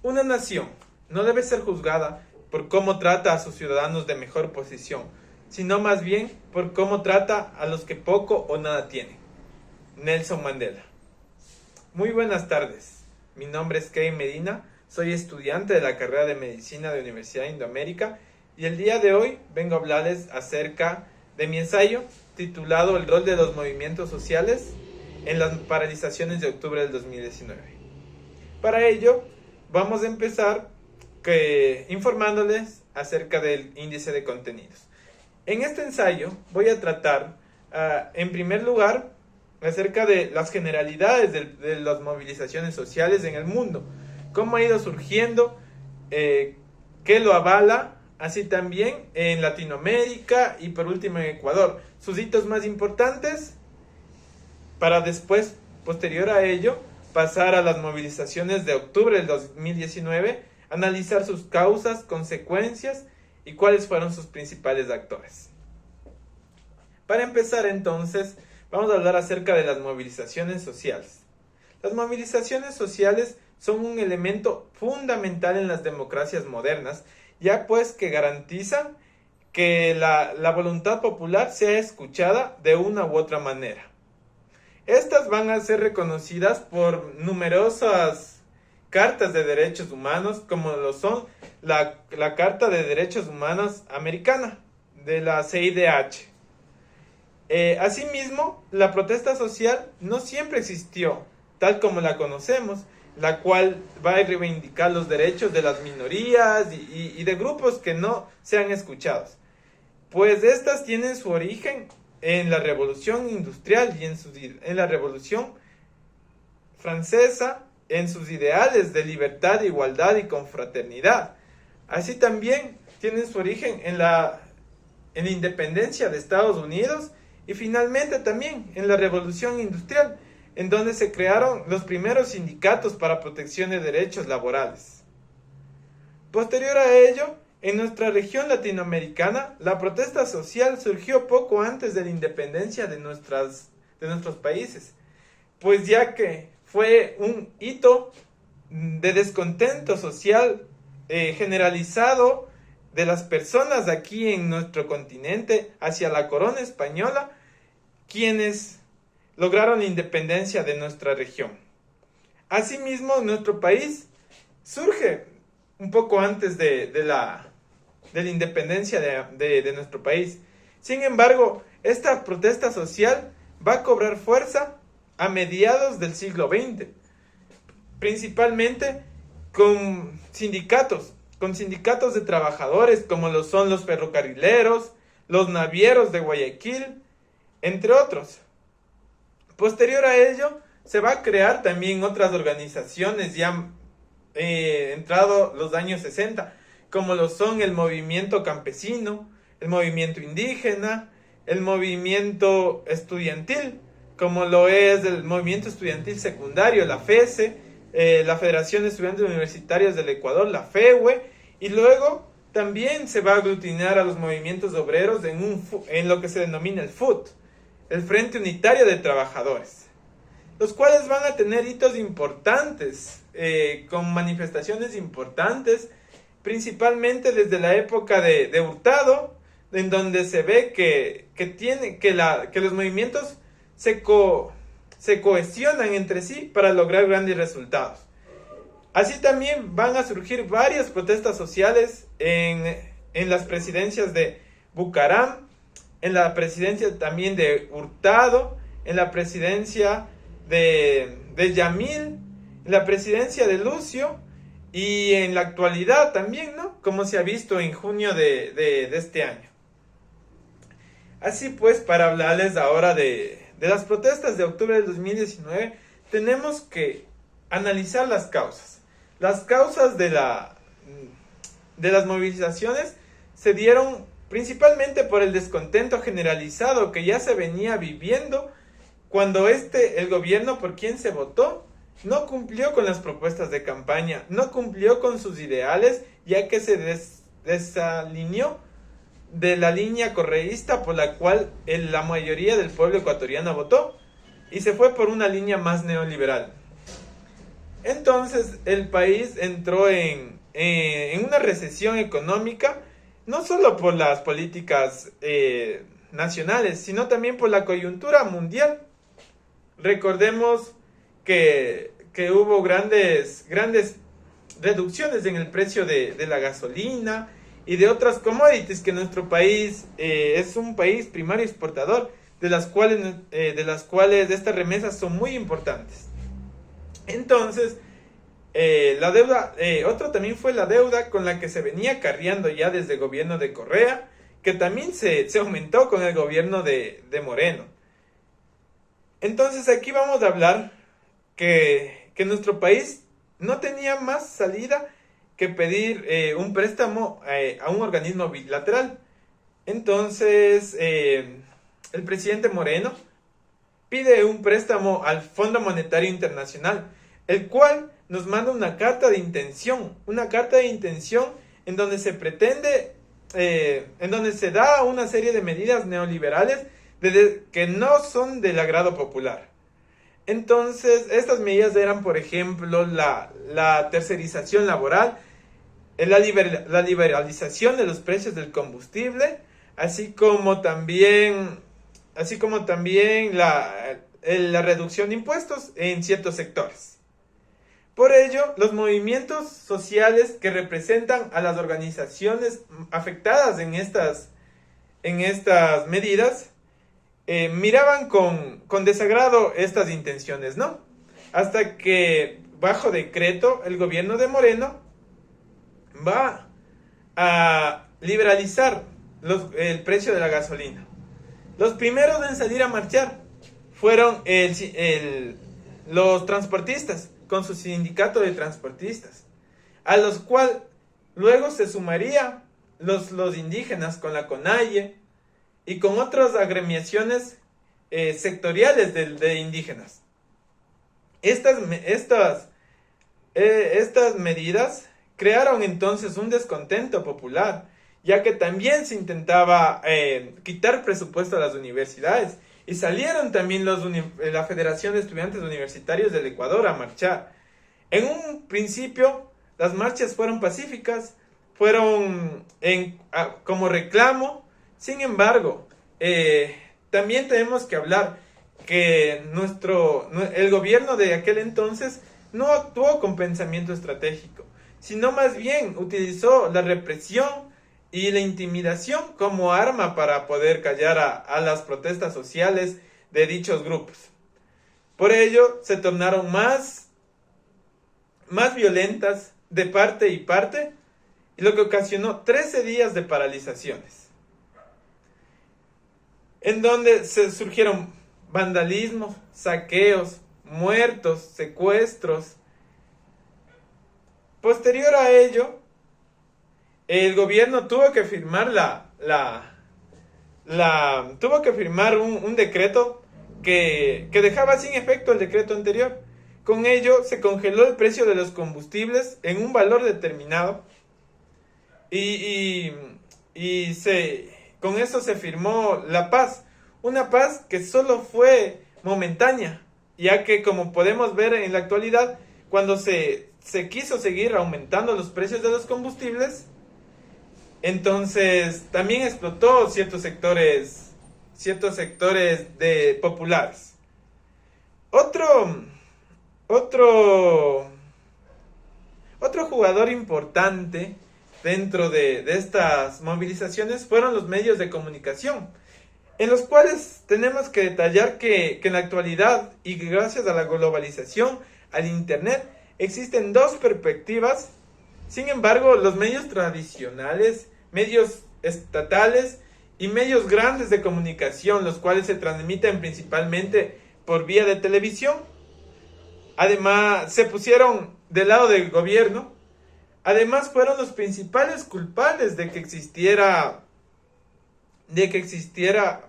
Una nación no debe ser juzgada por cómo trata a sus ciudadanos de mejor posición, sino más bien por cómo trata a los que poco o nada tienen. Nelson Mandela. Muy buenas tardes. Mi nombre es Kevin Medina, soy estudiante de la carrera de Medicina de Universidad de Indoamérica y el día de hoy vengo a hablarles acerca de mi ensayo titulado El rol de los movimientos sociales en las paralizaciones de octubre del 2019. Para ello, vamos a empezar informándoles acerca del índice de contenidos. En este ensayo voy a tratar, en primer lugar, acerca de las generalidades de las movilizaciones sociales en el mundo, cómo ha ido surgiendo, qué lo avala, así también en Latinoamérica y por último en Ecuador, sus hitos más importantes, para después, posterior a ello, pasar a las movilizaciones de octubre del 2019, analizar sus causas, consecuencias y cuáles fueron sus principales actores. Para empezar entonces, vamos a hablar acerca de las movilizaciones sociales. Las movilizaciones sociales son un elemento fundamental en las democracias modernas, ya pues que garantizan que la voluntad popular sea escuchada de una u otra manera. Estas van a ser reconocidas por numerosas cartas de derechos humanos, como lo son la Carta de Derechos Humanos Americana, de la CIDH. Asimismo, la protesta social no siempre existió, tal como la conocemos, la cual va a reivindicar los derechos de las minorías y de grupos que no sean escuchados. Pues estas tienen su origen en la Revolución Industrial y en la Revolución Francesa, en sus ideales de libertad, igualdad y confraternidad. Así también tienen su origen en la independencia de Estados Unidos y finalmente también en la Revolución Industrial, en donde se crearon los primeros sindicatos para protección de derechos laborales. Posterior a ello, en nuestra región latinoamericana, la protesta social surgió poco antes de la independencia de nuestros países, pues ya que fue un hito de descontento social generalizado de las personas aquí en nuestro continente hacia la corona española, quienes lograron la independencia de nuestra región. Asimismo, nuestro país surge un poco antes de la independencia de nuestro país. Sin embargo, esta protesta social va a cobrar fuerza a mediados del siglo XX, principalmente con sindicatos de trabajadores como lo son los ferrocarrileros, los navieros de Guayaquil, entre otros. Posterior a ello, se va a crear también otras organizaciones ya entrado los años 60, como lo son el movimiento campesino, el movimiento indígena, el movimiento estudiantil, como lo es el movimiento estudiantil secundario, la FESE, la Federación de Estudiantes Universitarios del Ecuador, la FEUE, y luego también se va a aglutinar a los movimientos obreros en lo que se denomina el FUT, el Frente Unitario de Trabajadores, los cuales van a tener hitos importantes, con manifestaciones importantes, principalmente desde la época de Hurtado, en donde se ve que los movimientos se cohesionan entre sí para lograr grandes resultados. Así también van a surgir varias protestas sociales en las presidencias de Bucaram, en la presidencia también de Hurtado, en la presidencia de Yamil, en la presidencia de Lucio y en la actualidad también, ¿no? Como se ha visto en junio de este año. Así pues, para hablarles ahora de las protestas de octubre del 2019, tenemos que analizar las causas. Las causas de las movilizaciones se dieron principalmente por el descontento generalizado que ya se venía viviendo cuando el gobierno por quien se votó no cumplió con las propuestas de campaña, no cumplió con sus ideales, ya que se desalineó de la línea correísta por la cual la mayoría del pueblo ecuatoriano votó y se fue por una línea más neoliberal. Entonces el país entró en una recesión económica, no solo por las políticas nacionales, sino también por la coyuntura mundial. Recordemos que hubo grandes reducciones en el precio de la gasolina y de otras commodities que nuestro país es un país primario exportador, de las cuales estas remesas son muy importantes. Entonces, la deuda, otro también fue la deuda con la que se venía carriando ya desde el gobierno de Correa, que también se aumentó con el gobierno de Moreno. Entonces aquí vamos a hablar que nuestro país no tenía más salida que pedir un préstamo a un organismo bilateral. Entonces, el presidente Moreno pide un préstamo al Fondo Monetario Internacional, el cual nos manda una carta de intención en donde se pretende, en donde se da una serie de medidas neoliberales que no son del agrado popular. Entonces, estas medidas eran, por ejemplo, la tercerización laboral, la liberalización de los precios del combustible, así como también la reducción de impuestos en ciertos sectores. Por ello, los movimientos sociales que representan a las organizaciones afectadas en estas medidas miraban con desagrado estas intenciones, ¿no? Hasta que, bajo decreto, el gobierno de Moreno va a liberalizar el precio de la gasolina. Los primeros en salir a marchar fueron los transportistas, con su sindicato de transportistas, a los cuales luego se sumaría los indígenas con la CONAIE y con otras agremiaciones sectoriales de indígenas. Estas medidas crearon entonces un descontento popular, ya que también se intentaba quitar presupuesto a las universidades, y salieron también la Federación de Estudiantes Universitarios del Ecuador a marchar. En un principio, las marchas fueron pacíficas, fueron como reclamo. Sin embargo, también tenemos que hablar que el gobierno de aquel entonces no actuó con pensamiento estratégico, sino más bien utilizó la represión y la intimidación como arma para poder callar a las protestas sociales de dichos grupos. Por ello, se tornaron más violentas de parte y parte, y lo que ocasionó 13 días de paralizaciones, en donde se surgieron vandalismos, saqueos, muertos, secuestros. Posterior a ello, el gobierno tuvo que firmar un decreto que dejaba sin efecto el decreto anterior. Con ello se congeló el precio de los combustibles en un valor determinado y con eso se firmó la paz. Una paz que solo fue momentánea, ya que, como podemos ver en la actualidad, cuando se quiso seguir aumentando los precios de los combustibles, entonces también explotó ciertos sectores de populares. Otro jugador importante dentro de estas movilizaciones fueron los medios de comunicación, en los cuales tenemos que detallar que en la actualidad, y gracias a la globalización, al internet, existen dos perspectivas. Sin embargo, los medios tradicionales, medios estatales y medios grandes de comunicación, los cuales se transmiten principalmente por vía de televisión, además se pusieron del lado del gobierno. Además, fueron los principales culpables de que existiera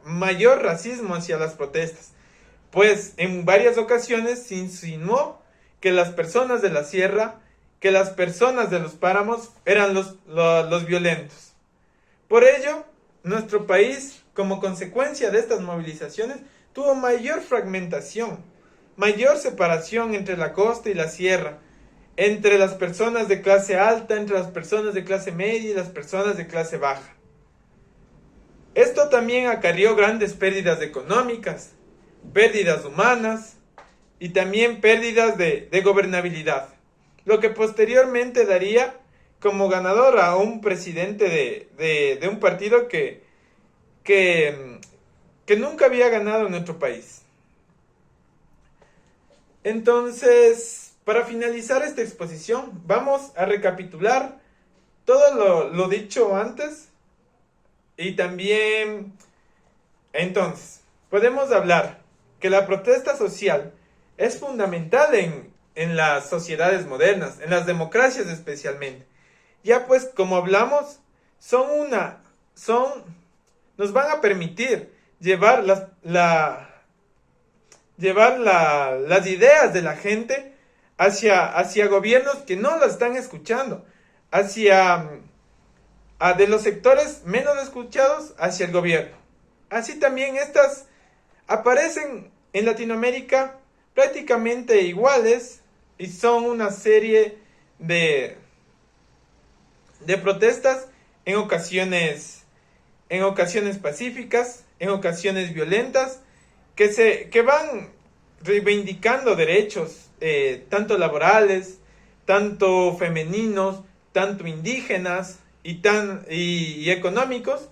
mayor racismo hacia las protestas, pues en varias ocasiones se insinuó que las personas de la sierra, que las personas de los páramos eran los violentos. Por ello, nuestro país, como consecuencia de estas movilizaciones, tuvo mayor fragmentación, mayor separación entre la costa y la sierra, entre las personas de clase alta, entre las personas de clase media y las personas de clase baja. Esto también acarreó grandes pérdidas económicas, pérdidas humanas y también pérdidas de gobernabilidad, lo que posteriormente daría como ganador a un presidente de un partido que nunca había ganado en nuestro país. Entonces, para finalizar esta exposición, vamos a recapitular todo lo dicho antes y también, entonces, podemos hablar que la protesta social es fundamental en las sociedades modernas, en las democracias especialmente. Ya pues, como hablamos, nos van a permitir llevar las ideas de la gente hacia gobiernos que no lo están escuchando, de los sectores menos escuchados hacia el gobierno. Así también estas aparecen en Latinoamérica prácticamente iguales y son una serie de protestas en ocasiones pacíficas, en ocasiones violentas, que van reivindicando derechos tanto laborales, tanto femeninos, tanto indígenas y económicos,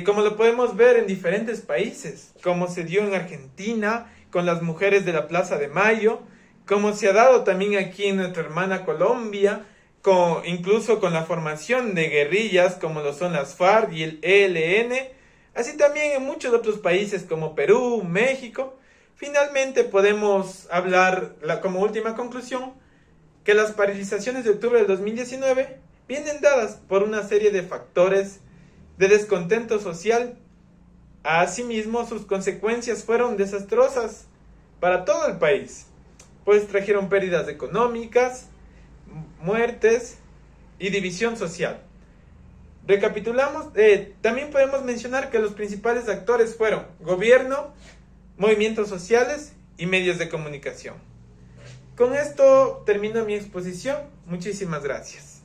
como lo podemos ver en diferentes países, como se dio en Argentina con las mujeres de la Plaza de Mayo, como se ha dado también aquí en nuestra hermana Colombia, incluso con la formación de guerrillas como lo son las FARC y el ELN, así también en muchos otros países como Perú, México. Finalmente podemos hablar, como última conclusión, que las paralizaciones de octubre del 2019 vienen dadas por una serie de factores de descontento social. Asimismo, sus consecuencias fueron desastrosas para todo el país, pues trajeron pérdidas económicas, muertes y división social. Recapitulamos, también podemos mencionar que los principales actores fueron gobierno, movimientos sociales y medios de comunicación. Con esto termino mi exposición. Muchísimas gracias.